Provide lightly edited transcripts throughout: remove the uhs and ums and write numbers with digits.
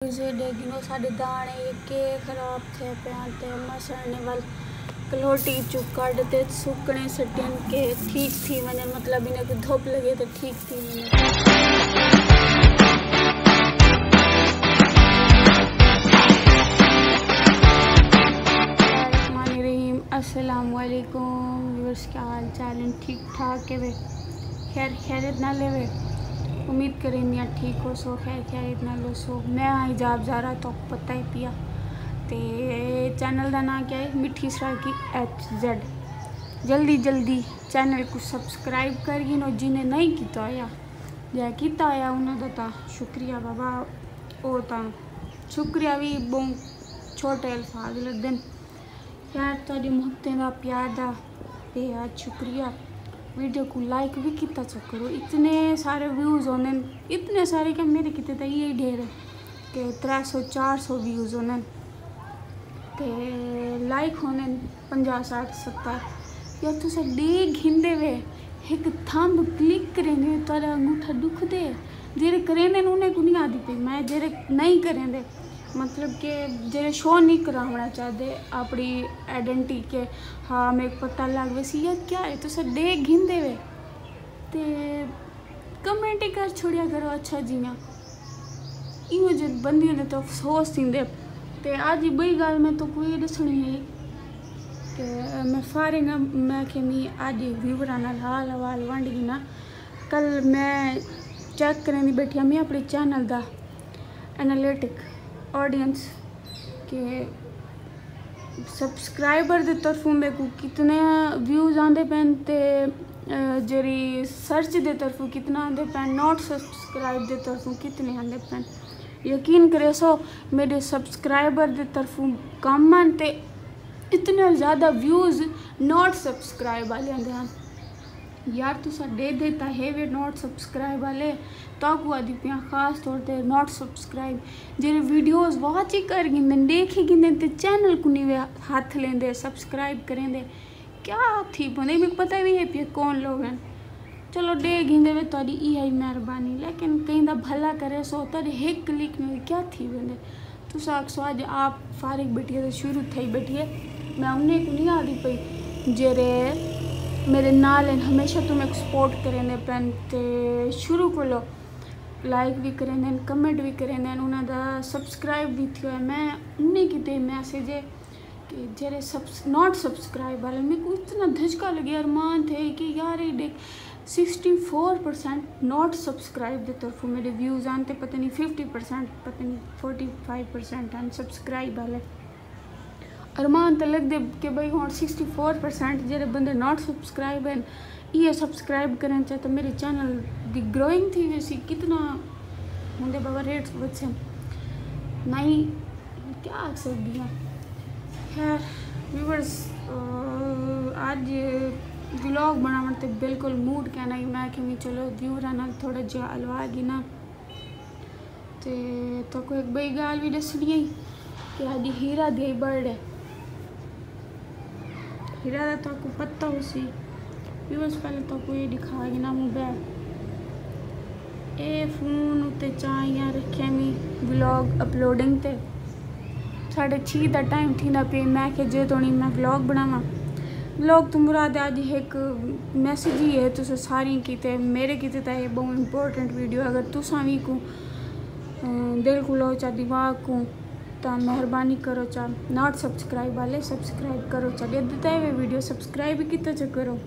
देखो साढ़े दाने के खराब थे पे मसड़ने वाल कलोटी चुप काटते सुकने सटियन के ठीक थी मैंने मतलब इन्हें को धूप लगे तो ठीक थी मैंने अस्सलाम वालेकुम व्यूअर्स, क्या हाल चाल है? ठीक ठाक है वे? खैर खैरियत ना ले वे, उम्मीद करें नहीं ठीक हो सो खैर खैरियत ना लो सो। मैं आई जाब जा रहा तो पता ही पिया ते चैनल का नाम क्या है, मिठी सरा की HZ। जल्दी जल्दी चैनल को सब्सक्राइब कर गिनो जिन्हें नहीं किया होया, जै किया होया उन्होंने तो शुक्रिया बाबा, वो तो शुक्रिया भी बहुत छोटे अल्फाज लगते हैं यार। तुहाडी मुहब्बतें का प्यार का बेहद शुक्रिया। वीडियो को लाइक भी कितना करो, इतने सारे व्यूज़ होने, इतने सारे क्या मेरे कितने तो ये ढेर है कि 300-400 व्यूज़ होने ते लाइक होने 50-60-70 यार। तुस देख हिंदे वे एक थंब क्लिक करेंगे तो अंगूठा दुख दे, जेरे करेंदे उन्हें को नहीं आती पी मैं, जेरे नहीं करेंदे मतलब कि जेरे शो नहीं करावना चाहते अपनी आइडेंटिटी के, हाँ मेरे को पता लग वैसी यार क्या है तो सर देख घिंदे वे ते कमेंट ही कर छोड़िया करो। अच्छा जियां इो जो बंदी ने तो अफसोस थींदे ते आज ही बई गाल में तो कोई दसनी है कि मैं फारे ना मैं कि मी आज व्यूवरा नाल हाल हवाल वंड गई ना। कल मैं चेक करने बैठी मैं अपने चैनल का एनालिटिक ऑडियंस के सब्सक्राइबर के तरफों मेरे को कितने व्यूज़ आते पैन ते जरी सर्च के तरफों कितना आते पैन, नॉट सब्सक्राइब के तरफों कितने आते पैन। यकीन करे सो मेरे सब्सक्राइबर के तरफों कम आन ते इतने ज़्यादा व्यूज़ नॉट सब्सक्राइब वाले आते हैं यार। तुसा दे देता है वे नॉट सब्सक्राइब वाले ताकू आदि पिया खास तौर पर नॉट सब्सक्राइब जेरे वीडियोस वॉच ही कर गिंदे देखे गिंदे ते चैनल को नहीं वे हाथ लेंदे सब्सक्राइब करेंदे क्या थी बंदे मेरे पता भी है पिया कौन लोग हैं। चलो दे गिंदे वे तारी यही मेहरबानी, लेकिन कहीं दा भला करे सो तारे एक क्लिक में क्या थी बंदे। तुसा अक्सो आज आप फारिग बैठिए तो शुरू थी बैठिए, मैं उन्हें को नहीं आती पई जेरे मेरे नाल हमेशा तुम्हें सपोर्ट करेंदे पैन ते शुरू को लो लाइक भी करेंदे कमेंट भी करेंदे उन्हें दा सब्सक्राइब भी थी। मैं उन्हें किते मैसेज है कि जेरे नॉट सब्सक्राइब वाले मेरे को इतना धचका लगे अरमान थे कि यार ये देख 64% नॉट सब्सक्राइब के तरफ मेरे व्यूज़ आते पता नहीं 50% पता नहीं 45% अनसब्सक्राइब वाले अरमान तो लग दे कि भाई हाँ 64% जेरे बंदे नॉट सब्सक्राइब हैं ये सब्सक्राइब करें चाहे तो मेरे चैनल की ग्रोइंग थी वैसी कितना होंगे बाबा रेट्स बच्चे नहीं क्या आ सकती हैं। खैर व्यूअर्स आज व्लॉग बनाने बिल्कुल मूड कहना ही मैं कि चलो व्यूअर नाल थोड़ा जा अलवा गई ना तो कोई एक बई गाल भी दसनी है कि आज हीरा दी बर्थडे हीरा का तो आपको पता हो सी व्यूअर्स। पहले तो कोई दिखाएगी ना मोबाइल ए फोन उत्ते चाहिए रखे मी व्लॉग अपलोडिंग ते 6:30 का टाइम थी पे मैं कि जे तो नहीं मैं व्लॉग बनावा व्लॉग तो मुराद आज एक मैसेज ही है तुस सारी की मेरे किते तो बहुत इंपॉर्टेंट वीडियो अगर तुसा भी को दिल को लो चा दिमाग को तो मेहरबानी करो चा नॉट सब्सक्राइब वाले सब्सक्राइब करो चा दे देता है वे वीडियो सब्सक्राइब भी कितना चा करो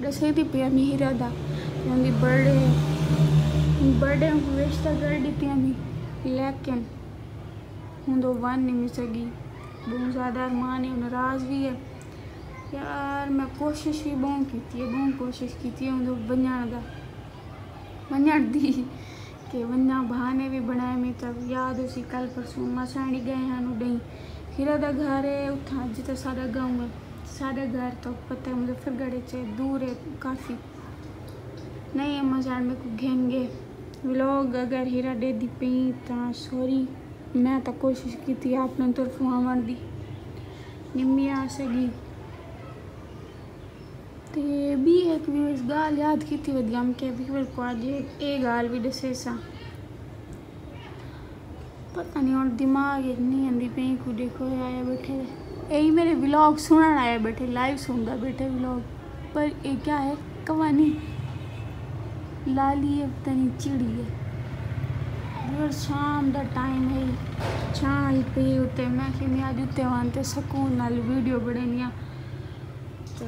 दसे थी पे अमी हीरा दा उनकी बर्थडे को विश तो कर दी थी अमी, लेकिन हूँ तो वन नहीं मिल सकी बहुत ज़्यादा अरमान है नाराज़ भी है यार। मैं कोशिश भी बहुत कोशिश की थी हूँ तो वंजण दी कि वन्ना बहाने भी बनाए में तब याद उसी कल परसों मसाणी गए हैं उडई हीरा दा घर है उठा जितना सारा गाँव है सारा घर तो पता है मुजफ्फरगढ़ से दूर है काफ़ी नहीं है मजान में को घेंगे व्लॉग अगर हीरा दे दी पी तो सॉरी मैं तो कोशिश की थी आपने तरफ आवन दी निम्मी आ सगी तो भी एक व्यूअर्स गाल याद की थी वधिया के व्यूअर को आज एक गाल भी दसे सा पता नहीं और दिमाग नहीं आती पे को देखो आया बैठे यही मेरे व्लॉग सुनने आया बैठे लाइव सुनता बैठे व्लॉग पर ये क्या है कहानी लाली है पता नहीं चिड़ी है और शाम का टाइम है छाई पे उत्ते मैं कि अज उत्ते आते सकून नाल वीडियो बनानिया तो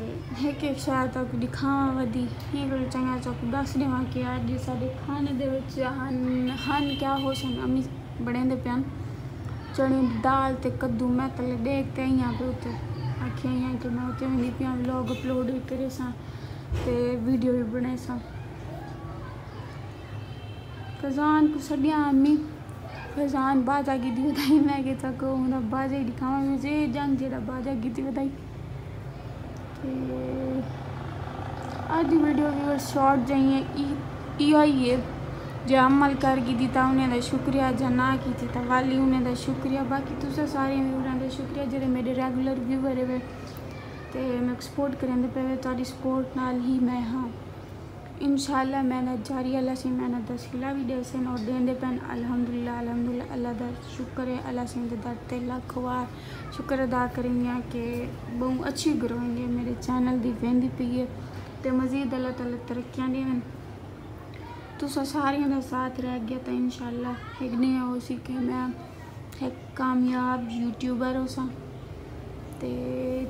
एक एक शायद तक दिखावा वधी ये गल चंगा चौक दस देव कि अज साढ़े खाने दे विच हन क्या हो सन अम्मी बने पियान चने की दाल ते कद्दू मैं तले देखते ही पे उत्ते आखिया ही कि मैं उत्ते भी पिया व्लॉग अपलोड भी करे सा ते वीडियो भी बनाए सा फजान को सड़िया अम्मी फजान बाजा की दी बधाई मैं कि तक बाजा ही दिखावा मुझे जंग जेड़ा बाजा की दी बधाई आज वीडियो भी शॉर्ट जाइए इो ही है जो अमल कर की था उन्हें शुक्रिया जो ना की थी तो वाली उन्हें शुक्रिया बाकी तुसा सारे व्यूअरां का शुक्रिया जो मेरे रेगुलर व्यूअर है तो मैं सपोर्ट करेंगे पे तारी सपोर्ट नाल ही मैं हाँ इंशाल्लाह मेहनत जारी अल्लाह से मेहनत का सिला भी दे सन और देंदे पैन अल्हम्दुलिल्लाह अल्हम्दुलिल्लाह अल्लाह का शुक्र है अल्लाह से दर ते लाख बार शुक्र अदा करेंगे कि बहुत अच्छी ग्रोइंग है मेरे चैनल की वेंदी पी है तो मज़ीद अल्लाह ताला तरक्कियां देवन तुसा सारियां दा साथ रह गया तो इंशाल्लाह एक नहीं हो सी कि मैं एक कामयाब यूट्यूबर हो सा तो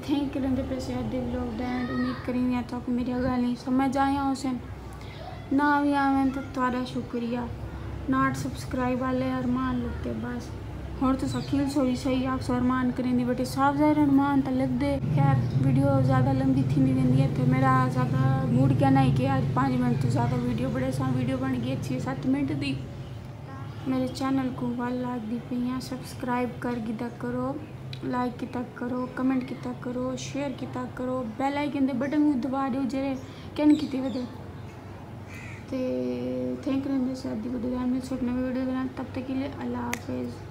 थैंक करेंगे पैसे अद्धे व्लॉग दैंड उम्मीद करेंगे तो मेरी गल नहीं समझ आया हो सन ना भी आवें तो थोड़ा शुक्रिया नाट सब्सक्राइब वाले अरमान लगते बस और तो सकील सोई सही आप अरमान करेंगी बटे साफ ज़ाहिर अरमान तो लग दे खैर वीडियो ज़्यादा लंबी थी नहीं रही है तो मेरा ज़्यादा मूड क्या नहीं कि आज 5 मिनट तो ज़्यादा वीडियो बड़े सा वीडियो बन गई 6-7 मिनट दी मेरे चैनल को 1 लाख दी पे सब्सक्राइब कर गिदा करो लाइक किता करो कमेंट किता करो शेयर किता करो बेल आइकन दे बटन को दबा दो जेरे कैन की वजह तो थैंक यू से वीडियो मिल सकने वीडियो तब तक के लिए अल्लाह हाफिज़।